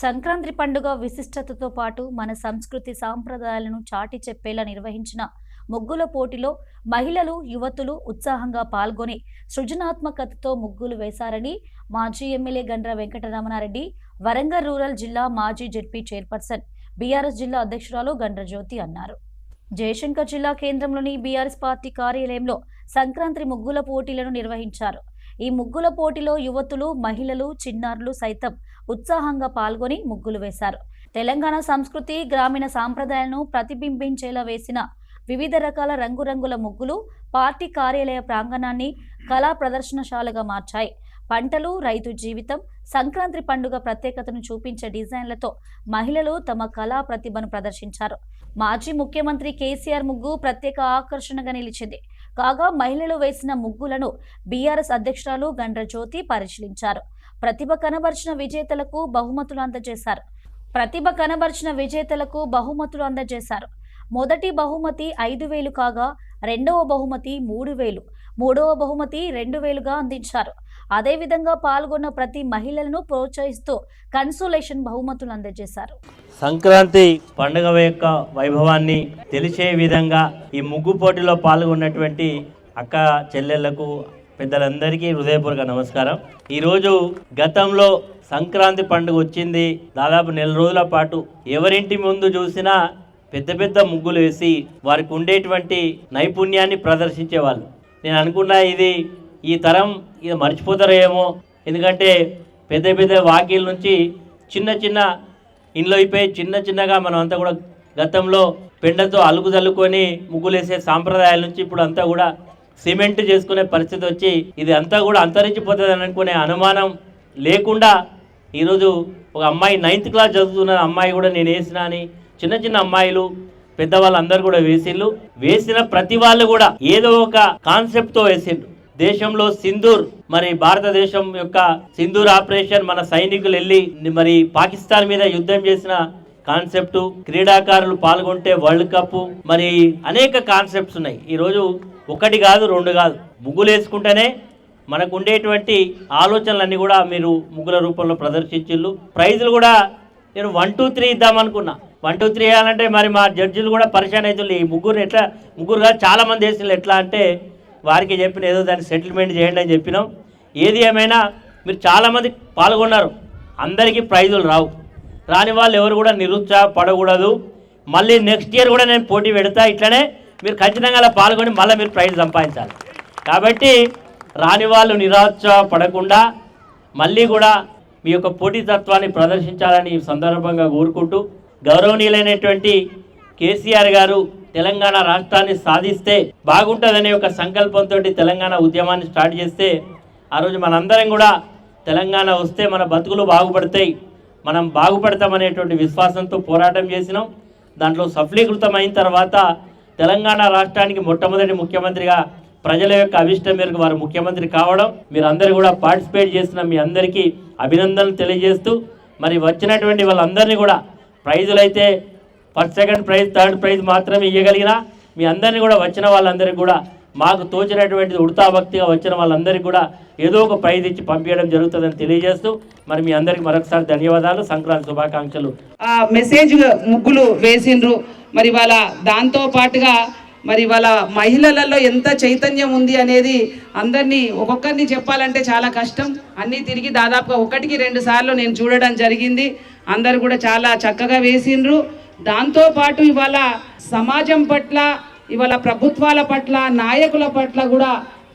సంక్రాంతి పండుగ విశిష్టతతో పాటు మన సంస్కృతి సాంప్రదాయాలను చాటి చెప్పేలా నిర్వహించిన ముగ్గుల పోటీలో మహిళలు యువతులు ఉత్సాహంగా పాల్గొని సృజనాత్మకతతో ముగ్గులు వేశారని మాజీ ఎమ్మెల్యే గండ్ర వెంకటరమణారెడ్డి, వరంగల్ రూరల్ జిల్లా మాజీ జెడ్పీ చైర్పర్సన్ బీఆర్ఎస్ జిల్లా అధ్యక్షురాలు గండ్ర జ్యోతి అన్నారు. జయశంకర్ జిల్లా కేంద్రంలోని బీఆర్ఎస్ పార్టీ కార్యాలయంలో సంక్రాంతి ముగ్గుల పోటీలను నిర్వహించారు. ఈ ముగ్గుల పోటీలో యువతులు, మహిళలు, చిన్నారులు సైతం ఉత్సాహంగా పాల్గొని ముగ్గులు వేశారు. తెలంగాణ సంస్కృతి, గ్రామీణ సాంప్రదాయాలను ప్రతిబింబించేలా వేసిన వివిధ రకాల రంగురంగుల ముగ్గులు పార్టీ కార్యాలయ ప్రాంగణాన్ని కళా ప్రదర్శనశాలగా మార్చాయి. పంటలు, రైతు జీవితం, సంక్రాంతి పండుగ ప్రత్యేకతను చూపించే డిజైన్లతో మహిళలు తమ కళా ప్రతిభను ప్రదర్శించారు. మాజీ ముఖ్యమంత్రి కేసీఆర్ ముగ్గు ప్రత్యేక ఆకర్షణగా నిలిచింది. కాగా మహిళలు వేసిన ముగ్గులను బీఆర్ఎస్ అధ్యక్షురాలు గండ్ర జ్యోతి పరిశీలించారు. ప్రతిభ కనబర్చిన విజేతలకు బహుమతులు అందజేశారు. మొదటి బహుమతి 5,000 కాగా రెండవ బహుమతి 3,000, మూడవ బహుమతి 2,000గా అందించారు. అదేవిధంగా పాల్గొన్న ప్రతి మహిళలను ప్రోత్సహిస్తూ కన్సోలేషన్ బహుమతులు అందజేశారు. సంక్రాంతి పండుగ యొక్క వైభవాన్ని తెలిసే విధంగా ఈ ముగ్గు పోటీలో పాల్గొన్నటువంటి అక్క చెల్లెళ్లకు, పెద్దలందరికీ హృదయపూర్వక నమస్కారం. ఈరోజు గతంలో సంక్రాంతి పండుగ వచ్చింది, దాదాపు 4 రోజుల పాటు ఎవరింటి ముందు చూసినా పెద్ద పెద్ద ముగ్గులు వేసి వారికి ఉండేటువంటి నైపుణ్యాన్ని ప్రదర్శించేవాళ్ళు. నేను అనుకున్నా ఈ తరం ఇది మర్చిపోతారేమో, ఎందుకంటే పెద్ద పెద్ద వాకిల నుంచి చిన్న చిన్న ఇండ్లు అయిపోయి చిన్నగా మనం అంతా కూడా గతంలో పెండతో అలుగు చల్లుకొని ముగ్గులు వేసే సాంప్రదాయాల నుంచి ఇప్పుడు అంతా కూడా సిమెంట్ చేసుకునే పరిస్థితి వచ్చి ఇది అంతా కూడా అంతరించిపోతుంది అనుకునే అనుమానం లేకుండా ఈరోజు ఒక అమ్మాయి 9th క్లాస్ చదువుతున్న అమ్మాయి కూడా నేను వేసినా అని చిన్న అమ్మాయిలు, పెద్దవాళ్ళందరూ కూడా వేసిన ప్రతి వాళ్ళు కూడా ఏదో ఒక కాన్సెప్ట్తో వేసిండ్రు. దేశంలో సింధూర్, మరి భారతదేశం యొక్క సింధూర్ ఆపరేషన్, మన సైనికులు వెళ్ళి మరి పాకిస్తాన్ మీద యుద్ధం చేసిన కాన్సెప్ట్, క్రీడాకారులు పాల్గొంటే వరల్డ్ కప్, మరి అనేక కాన్సెప్ట్స్ ఉన్నాయి. ఈరోజు 1 కాదు 2 కాదు, ముగ్గులు వేసుకుంటేనే మనకు ఉండేటువంటి ఆలోచనలన్నీ కూడా మీరు ముగ్గుల రూపంలో ప్రదర్శించిళ్ళు. ప్రైజులు కూడా నేను 1, 2, 3 ఇద్దామనుకున్నా. 1, 2, 3 వేయాలంటే మరి మా జడ్జిలు కూడా పరిశాన్ అవుతుంది. ఈ ముగ్గురు కాదు చాలామంది వేసిళ్ళు. ఎట్లా అంటే వారికి చెప్పిన ఏదో దాన్ని సెటిల్మెంట్ చేయండి అని చెప్పినాం. ఏది ఏమైనా మీరు చాలామంది పాల్గొన్నారు, అందరికీ ప్రైజులు రాని వాళ్ళు ఎవరు కూడా నిరుత్సాహపడకూడదు. మళ్ళీ నెక్స్ట్ ఇయర్ కూడా నేను పోటీ పెడతా. ఇట్లనే మీరు ఖచ్చితంగా అలా పాల్గొని మళ్ళీ మీరు ప్రైజ్ సంపాదించాలి. కాబట్టి రాని వాళ్ళు నిరుత్సాహపడకుండా మళ్ళీ కూడా మీ యొక్క పోటీతత్వాన్ని ప్రదర్శించాలని ఈ సందర్భంగా కోరుకుంటూ, గౌరవనీయులైనటువంటి కేసీఆర్ గారు తెలంగాణ రాష్ట్రాన్ని సాధిస్తే బాగుంటుందనే ఒక సంకల్పంతో తెలంగాణ ఉద్యమాన్ని స్టార్ట్ చేస్తే ఆ రోజు మనందరం కూడా తెలంగాణ వస్తే మన బతుకులు బాగుపడతాయి, మనం బాగుపడతామనేటువంటి విశ్వాసంతో పోరాటం చేసినాం. దాంట్లో సఫలీకృతం అయిన తర్వాత తెలంగాణ రాష్ట్రానికి మొట్టమొదటి ముఖ్యమంత్రిగా ప్రజల యొక్క అభిష్టం మేరకు వారు ముఖ్యమంత్రి కావడం, మీరు అందరూ కూడా పార్టిసిపేట్ చేసిన మీ అందరికీ అభినందనలు తెలియజేస్తూ, మరి వచ్చినటువంటి వాళ్ళందరినీ కూడా ప్రైజులు అయితే first, second prize, third prize మాత్రమే ఇవ్వగలిగినా మీ అందరినీ కూడా వచ్చిన వాళ్ళందరికీ కూడా మాకు తోచినటువంటి ఉడతాభక్తిగా వచ్చిన వాళ్ళందరికీ కూడా ఏదో ఒక ప్రైజ్ ఇచ్చి పంపించడం జరుగుతుందని తెలియజేస్తూ మరి మీ అందరికీ మరొకసారి ధన్యవాదాలు, సంక్రాంతి శుభాకాంక్షలు. మెసేజ్ ముగ్గులు వేసిండ్రు. మరి వాళ్ళ దాంతో పాటుగా మరి వాళ్ళ మహిళలలో ఎంత చైతన్యం ఉంది అనేది అందరినీ ఒక్కొక్కరిని చెప్పాలంటే చాలా కష్టం. అన్నీ తిరిగి దాదాపుగా 1కి 2 సార్లు నేను చూడడం జరిగింది. అందరు కూడా చాలా చక్కగా వేసిండ్రు. దాంతోపాటు ఇవాళ సమాజం పట్ల, ఇవాళ ప్రభుత్వాల పట్ల, నాయకుల పట్ల కూడా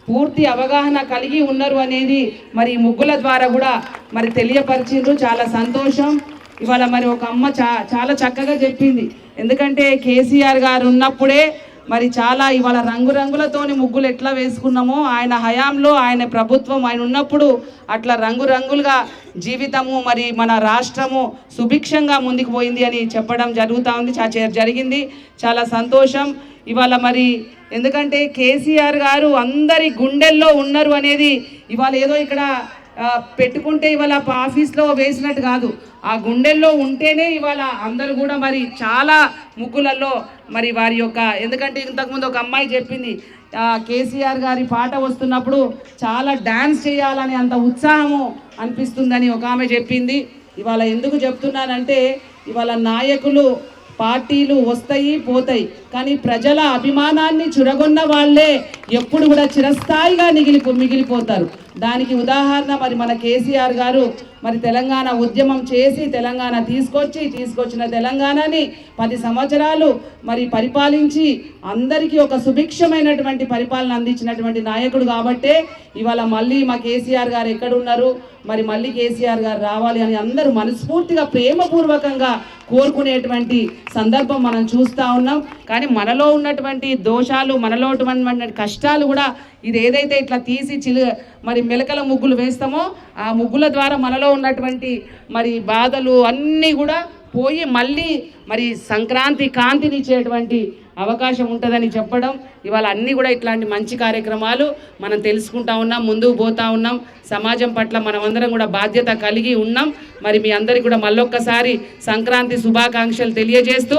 పూర్తి అవగాహన కలిగి ఉన్నారు అనేది మరి ముగ్గుల ద్వారా కూడా మరి తెలియపరిచిండ్రు. చాలా సంతోషం. ఇవాళ మరి ఒక అమ్మ చాలా చక్కగా చెప్పింది. ఎందుకంటే కేసీఆర్ గారు ఉన్నప్పుడే మరి చాలా ఇవాళ రంగురంగులతోని ముగ్గులు ఎట్లా వేసుకున్నామో ఆయన హయాంలో, ఆయన ప్రభుత్వం ఆయన ఉన్నప్పుడు అట్లా రంగురంగులుగా జీవితము, మరి మన రాష్ట్రము సుభిక్షంగా ముందుకు పోయింది అని చెప్పడం జరిగింది. చాలా సంతోషం. ఇవాళ మరి ఎందుకంటే కేసీఆర్ గారు అందరి గుండెల్లో ఉన్నారు అనేది ఇవాళ ఏదో ఇక్కడ పెట్టుకుంటే ఇవాళ ఆఫీస్లో వేసినట్టు కాదు, ఆ గుండెల్లో ఉంటేనే ఇవాళ అందరూ కూడా మరి చాలా ముగ్గులలో మరి వారి యొక్క, ఎందుకంటే ఇంతకుముందు ఒక అమ్మాయి చెప్పింది కేసీఆర్ గారి పాట వస్తున్నప్పుడు చాలా డాన్స్ చేయాలని అంత ఉత్సాహము అనిపిస్తుందని ఒక ఆమె చెప్పింది. ఇవాళ ఎందుకు చెప్తున్నానంటే ఇవాళ నాయకులు పార్టీలు వస్తాయి పోతాయి, కానీ ప్రజల అభిమానాన్ని చురగొన్న వాళ్ళే ఎప్పుడు కూడా చిరస్థాయిగా మిగిలిపోతారు. దానికి ఉదాహరణ మరి మన కేసీఆర్ గారు మరి తెలంగాణ ఉద్యమం చేసి తెలంగాణ తీసుకొచ్చిన తెలంగాణని 10 సంవత్సరాలు మరి పరిపాలించి అందరికీ ఒక సుభిక్షమైనటువంటి పరిపాలన అందించినటువంటి నాయకుడు కాబట్టే ఇవాళ మళ్ళీ మా కేసీఆర్ గారు ఎక్కడున్నారు, మరి మళ్ళీ కేసీఆర్ గారు రావాలి అని అందరూ మనస్ఫూర్తిగా ప్రేమపూర్వకంగా కోరుకునేటువంటి సందర్భం మనం చూస్తూ ఉన్నాం. కానీ మనలో ఉన్నటువంటి దోషాలు, మనలో ఉన్నటువంటి కష్టాలు కూడా ఇది ఏదైతే ఇట్లా తీసి మరి మెలకల ముగ్గులు వేస్తామో ఆ ముగ్గుల ద్వారా మనలో ఉన్నటువంటి మరి బాధలు అన్నీ కూడా పోయి మళ్ళీ మరి సంక్రాంతి కాంతినిచ్చేటువంటి అవకాశం ఉంటుందని చెప్పడం. ఇవాళ అన్నీ కూడా ఇట్లాంటి మంచి కార్యక్రమాలు మనం తెలుసుకుంటా ఉన్నాం, ముందుకు పోతా ఉన్నాం. సమాజం పట్ల మనమందరం కూడా బాధ్యత కలిగి ఉన్నాం. మరి మీ అందరికీ కూడా మళ్ళొక్కసారి సంక్రాంతి శుభాకాంక్షలు తెలియజేస్తూ